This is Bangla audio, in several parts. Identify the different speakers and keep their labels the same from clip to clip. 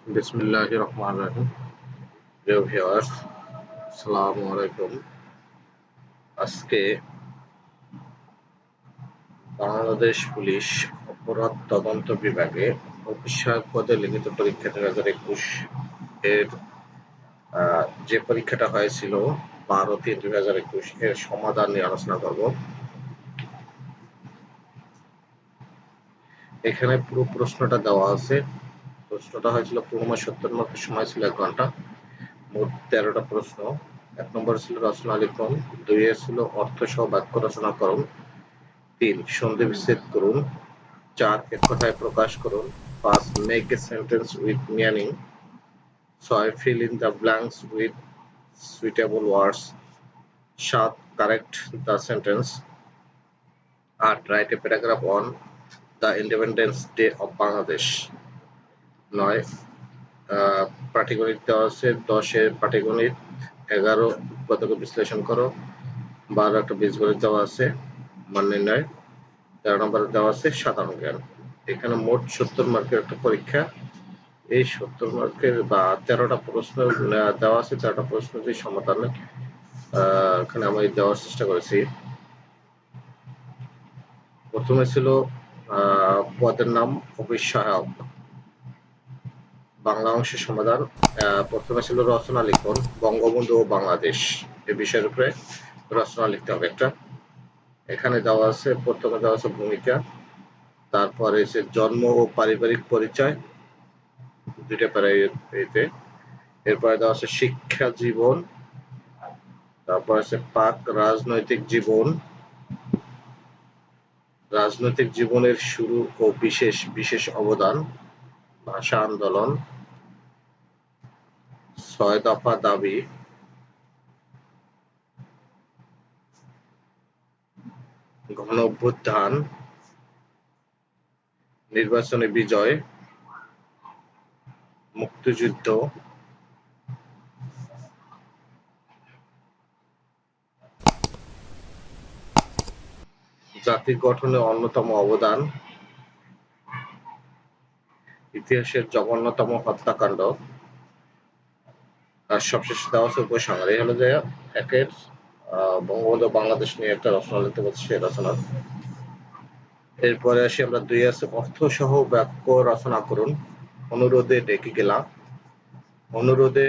Speaker 1: বিসমিল্লাহির রহমানির রহিম। প্রিয় ভিউয়ার্স, আসসালামু আলাইকুম। আজকে বাংলাদেশ পুলিশ অপরাধ তদন্ত বিভাগে অফিসার পদে লিখিত পরীক্ষা 2021 এর যে পরীক্ষাটা হয়েছিল 12/3/2021 এর সমাধান নিয়ে আলোচনা করব। এখানে পুরো প্রশ্নটা দেওয়া আছে। প্রশ্নটা হয়েছিল 70 মার্কের, সময় ছিল 1 ঘন্টা। মোট 13টা প্রশ্ন। 1 নম্বরে ছিল রচনা লিখন, 2 এ ছিল অর্থ সহ বাক্য রচনা করুন, 3 সন্ধি বিচ্ছেদ করুন, 4 এক কথায় প্রকাশ করুন, 5 make a sentence with meaning, 6 fill in the blanks with suitable words, 7 correct the sentence, 8 write a paragraph on the independence day of Bangladesh, 9 পাটিগণিত দেওয়া আছে, 10 এ পাটিগণিত, 11 উৎপাদক বিশ্লেষণ করো, 12 একটা বীজগণিত দেওয়া আছে, মান নির্ণয়, 13 নম্বরে দেওয়া আছে সাধারণ জ্ঞান। এখানে মোট 70 মার্কের একটা পরীক্ষা। এই 70 মার্কের বা 13টা প্রশ্ন দেওয়া আছে, 13টা প্রশ্ন যে সমাধানে এখানে আমি দেওয়ার চেষ্টা করেছি। প্রথমে ছিল পদের নাম অফিস সহায়ক, বাংলা অংশের সমাধান। প্রথমে ছিল রচনা লিখন, বঙ্গবন্ধু ও বাংলাদেশ এই বিষয়ের উপরে রচনা লিখতে হবে একটা। এখানে দেওয়া আছে, প্রথমে দেওয়া আছে ভূমিকা, তারপরে এসে জন্ম ও পারিবারিক পরিচয়, দুইটা প্যারাতে। এরপরে দেওয়া আছে শিক্ষা জীবন, তারপর আছে পাক রাজনৈতিক জীবন, রাজনৈতিক জীবনের শুরু ও বিশেষ বিশেষ অবদান, ভাষা আন্দোলন, 6 দফা দাবি, গণ অভ্যুত্থান, নির্বাচনে বিজয়, মুক্তিযুদ্ধ, জাতি গঠনে অন্যতম অবদান, ইতিহাসের জঘন্যতম হত্যাকাণ্ড, আর সবশেষে দেওয়া আছে উপসংহার। এই হলো যে একের বঙ্গবন্ধু বাংলাদেশ নিয়ে একটা রচনা লিখতে বলছে, সেই রচনা। এরপরে আসি আমরা 2 আছে অর্থ সহ বাক্য রচনা করুন, অনুরোধে ডেকে গেলাম, অনুরোধে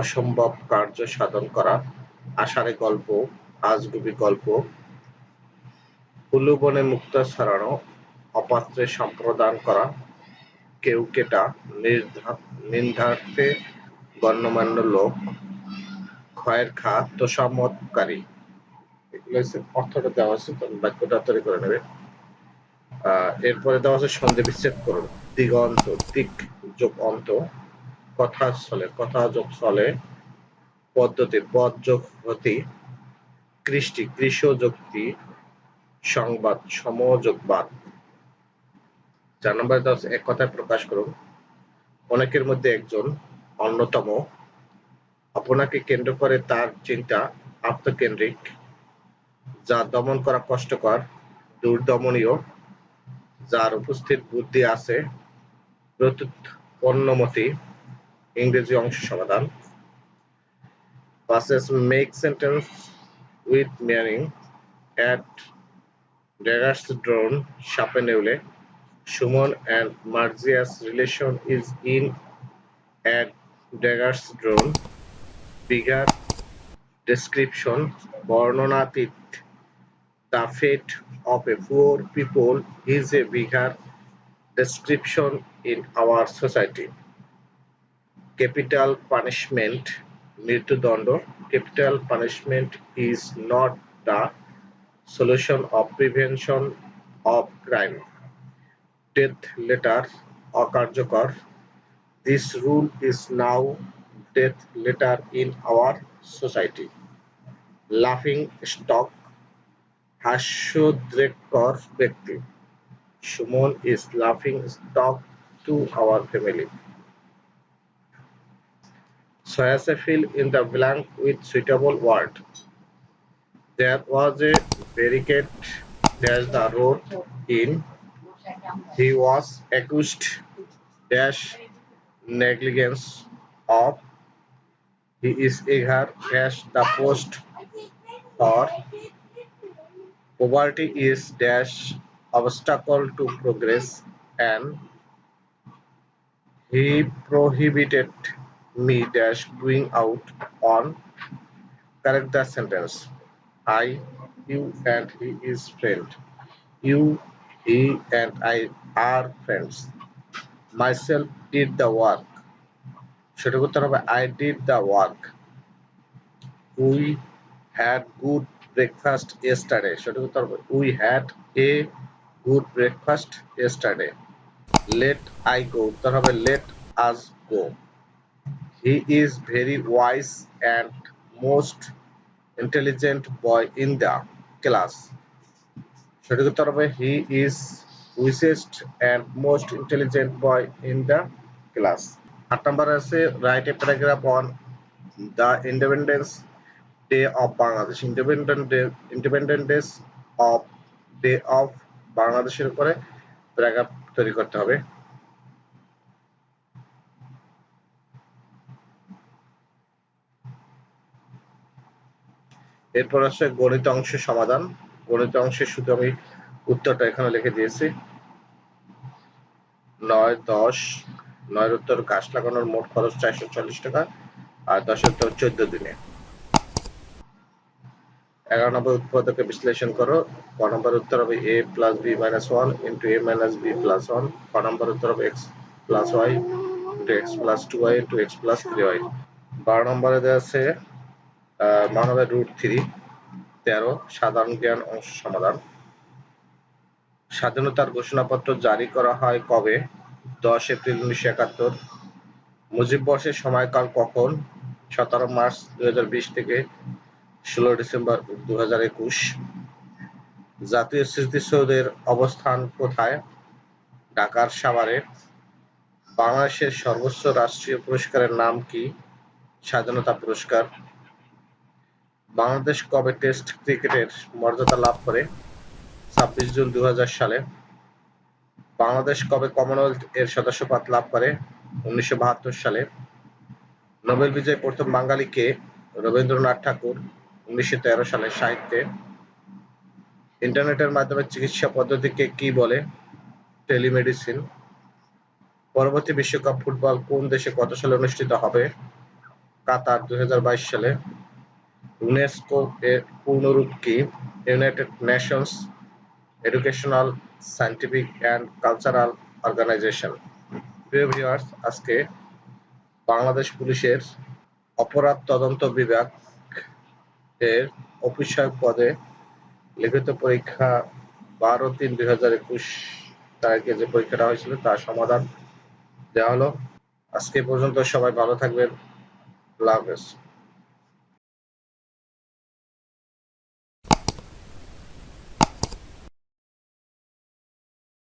Speaker 1: অসম্ভব কার্য সাধন করা, আষাঢ়ে গল্প, আজগুবি গল্প, হুলুবনে মুক্তা ছড়ানো, অপাত্রে সম্প্রদান করা, কেউকেটা, নিন্দার্থে গণ্যমান্য লোক, ক্ষয়ের খা, তোষামতকারী। এগুলো হচ্ছে অর্থটা দেওয়া আছে, তখন বাক্যটা তৈরি করে নেবে। এরপরে দেওয়া আছে সন্ধি বিচ্ছেদ করুন, দিগন্ত, দিক যোগ অন্ত, কথা চলে, কথা যোগ চলে, পদ্ধতি, পদ যোগ হতি, কৃষ্টি, কৃষ যুক্তি, সংবাদ, সম যোগ বাদ। 4 নম্বরে দেওয়া আছে এক কথায় প্রকাশ করুন, অনেকের মধ্যে একজন, অন্যতম, আপনাকে কেন্দ্র করে তার চিন্তা আত্মকেন্দ্রিক, যা দমন করা কষ্টকর, দুর্দমনীয়, যার উপস্থিত বুদ্ধি আছে, প্রত্যুৎপন্নমতি। ইংরেজি অংশ সমাধান। 5 make sentence with meaning, at daggers drawn, সাপে নেউলে, Suman and Marzia's relation is in at daggers drawn, figure description, বর্ণনাতীত, the fate of a poor people is a bigger description in our society. Capital punishment, মৃত্যুদণ্ড, capital punishment is not the solution of prevention of crime. Death letter, অকার্যকর, this rule is now death letter in our society. Laughing stock, হাস্যোদ্রেককর ব্যক্তি, Suman is laughing stock to our family. So fill in the blank with suitable word. There was a barricade dash the road in. He was accused dash negligence of. He is eager dash the post for. Poverty is dash obstacle to progress, and he prohibited me dash going out on. Correct the sentence. I, you, and he is friend. You, he, and I are friends. Myself did the work. সঠিক উত্তর হবে I did the work. We had good breakfast yesterday. সঠিক উত্তর হবে We had a good breakfast yesterday. Let I go. উত্তর হবে Let us go. He is very wise and most intelligent boy in the class. সঠিক উত্তর হবে He is wisest and most intelligent boy in the class. 8 নম্বর আছে write a paragraph on the independence day of Bangladesh. Independence of day of বাংলাদেশের উপরে প্যারাগ্রাফ তৈরি করতে হবে। এরপর আছে গণিত অংশের সমাধান। গণিত অংশে শুধু আমি উত্তরটা এখানে লিখে দিয়েছি। 9, 10, 9 এর উত্তর গাছ লাগানোর মোট খরচ 440 টাকা আর 10 এর উত্তর 14 দিনে। 11 নম্বর উৎপাদকে বিশ্লেষণ করো। ক নম্বর উত্তর হবে a plus b minus 1 into a minus b plus 1। ক নম্বর উত্তর হবে x plus y into x plus 2y into x plus 3y। 12 নম্বরে দেওয়া আছে মান হবে √3। 13 সাধারণ জ্ঞান অংশ সমাধান। স্বাধীনতার ঘোষণাপত্র জারি করা হয় কবে? 10 এপ্রিল 1971। মুজিব বর্ষের সময়কাল কখন? 17 মার্চ 2020 থেকে 16 ডিসেম্বর 2021। জাতীয় স্মৃতিসৌধের অবস্থান কোথায়? ঢাকার সাভারে। বাংলাদেশের সর্বোচ্চ রাষ্ট্রীয় পুরস্কারের নাম কি? স্বাধীনতা পুরস্কার। বাংলাদেশ কবে টেস্ট ক্রিকেটের মর্যাদা লাভ করে? 26 জুন 2000 সালে। বাংলাদেশ কবে কমনওয়েলথ এর সদস্যপদ লাভ করে? 1972 সালে। নোবেল বিজয়ী প্রথম বাঙালি কে? রবীন্দ্রনাথ ঠাকুর 1913 সালে সাহিত্যে। ইন্টারনেটের মাধ্যমে চিকিৎসা পদ্ধতিকে কি বলে? টেলিমেডিসিন। পরবর্তী বিশ্বকাপ ফুটবল কোন দেশে কত সালে অনুষ্ঠিত হবে? কাতার 2022 সালে। ইউনেস্কো এর পূর্ণরূপ কি? United Nations Educational, Scientific and Cultural Organization. প্রিয় ভিউয়ার্স, আজকে বাংলাদেশ পুলিশের অপরাধ তদন্ত বিভাগ এর অফিসার পদে লিখিত পরীক্ষা 12/3/2021 তারিখে যে পরীক্ষাটা হয়েছিল তার সমাধান দেওয়া হলো। আজকে পর্যন্ত সবাই ভালো থাকবেন। আল্লাহ হাফেজ।